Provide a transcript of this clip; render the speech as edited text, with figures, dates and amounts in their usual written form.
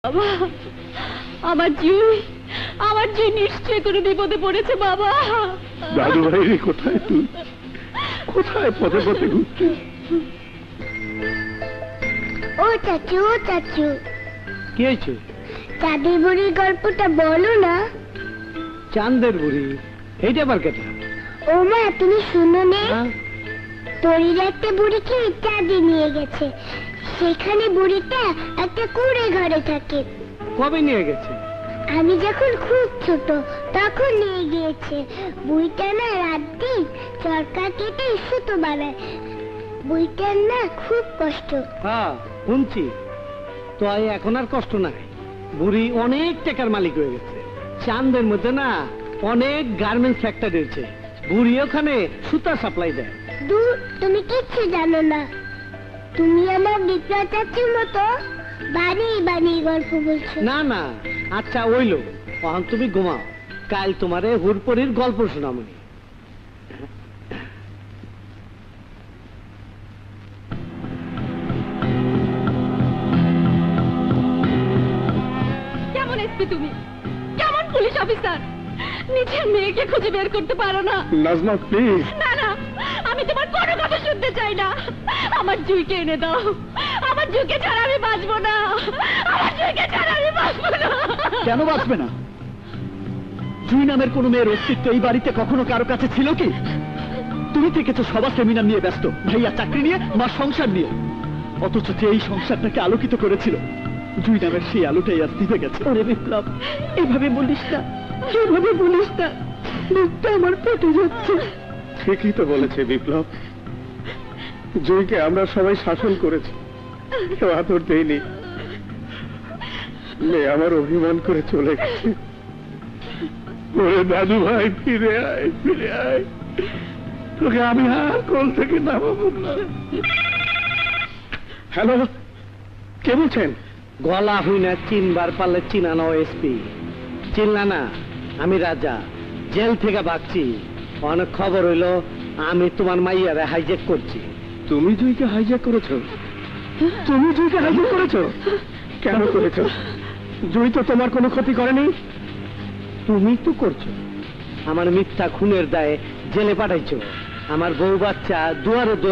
বাবা, আমার জুই নিশ্চয় করে বিপদে পড়েছে বাবা। দাদু ভাই রে, কোথায় তুই? কোথায় পথে পথে ঘুরছিস? ও চাচু, ও চাচু, কি হয়েছে? চাঁদের বুড়ির গল্পটা বলো না। চাঁদের বুড়ি? এইটা আবার কেটে? ও মা, তুমি শুনো নে। তরির একটা বুড়িকে চাঁদে নিয়ে গেছে। সেখানে বুড়িটা একটা কুঁড়ে ঘরে থাকে। কবে নিয়ে গেছে? আমি যখন খুব ছোট তখন নিয়ে গিয়েছে। বুড়িটা না রাত দিন চরকা কেটে সুতো বানায়। বুড়িটার না খুব কষ্ট। হ্যাঁ শুনছি তো। এখন আর কষ্ট নাই, বুড়ি অনেক টাকার মালিক হয়ে গেছে। চাঁদের মধ্যে না অনেক গার্মেন্টস ফ্যাক্টরি হয়েছে, বুড়ি ওখানে সুতা সাপ্লাই দেয়। দূর, তুমি কিচ্ছু জানো না। তুমি আমার বিপ্লব চাচুর মতো বানিয়ে বানিয়ে গল্প বলছো। না না, আচ্ছা ওইলো, এখন তুমি ঘুমাও, কাল তোমারে হুরপরির গল্প শোনামনি। কেমন এসপি তুমি? কেমন পুলিশ অফিসার? নিজের মেয়েকে খুঁজে বের করতে পারো না? নাজমা প্লিজ। না না, আমি তোমার কোনো কথা শুনতে চাই না। আমার জুইকে এনে দাও। আমার জুইকে ছাড়া আমি বাঁচবো না। আমার জুইকে ছাড়া আমি বাঁচবো না। কেন বাঁচবে না? জুই নামের কোন মেয়ের অস্তিত্ব এই বাড়িতে কখনো কারো কাছে ছিল কি? তুমি থেকেছো সবার সেমিনার নিয়ে ব্যস্ত, ভাইয়া চাকরি নিয়ে, মা সংসার নিয়ে। অথচ যে এই সংসারটাকে আলোকিত করেছিল, জুই নামের সেই আলোটাই আজ নিভে গেছে। ওরে বিপ্লব, এভাবে বলিস না, এভাবে বলিস না। মুখটা আমার ফেটে যাচ্ছে। ঠিকই তো বলেছে বিপ্লব। জয়কে আমরা সবাই শাসন করেছি, কেউ আদর দেয়নি। মেয়ে আমার অভিমান করে চলে গেছে। ওরে দাদু ভাই, ফিরে আয়, ফিরে আয়। তোকে আমি আর কোল থেকে নামাবো না। হ্যালো, কে বলছেন? গলা হই না চিনবার পারলে চিনানো এসপি। চিনলা না? আমি রাজা, জেল থেকে ভাগছি। অনেক খবর হইলো আমি তোমার মাইয়ারে হাইজ্যাক করছি। তুমি জয়কে হাইজ্যাক করেছো? তুমি জয়কে হাইজ্যাক করেছো? কেন করেছো? জয় তো তোমার কোনো ক্ষতি করেনি। তুমি তো করছো, আমার মিথ্যা খুনের দায়ে জেলে পাঠাইছো। আমার বউ বাচ্চা দুয়ারে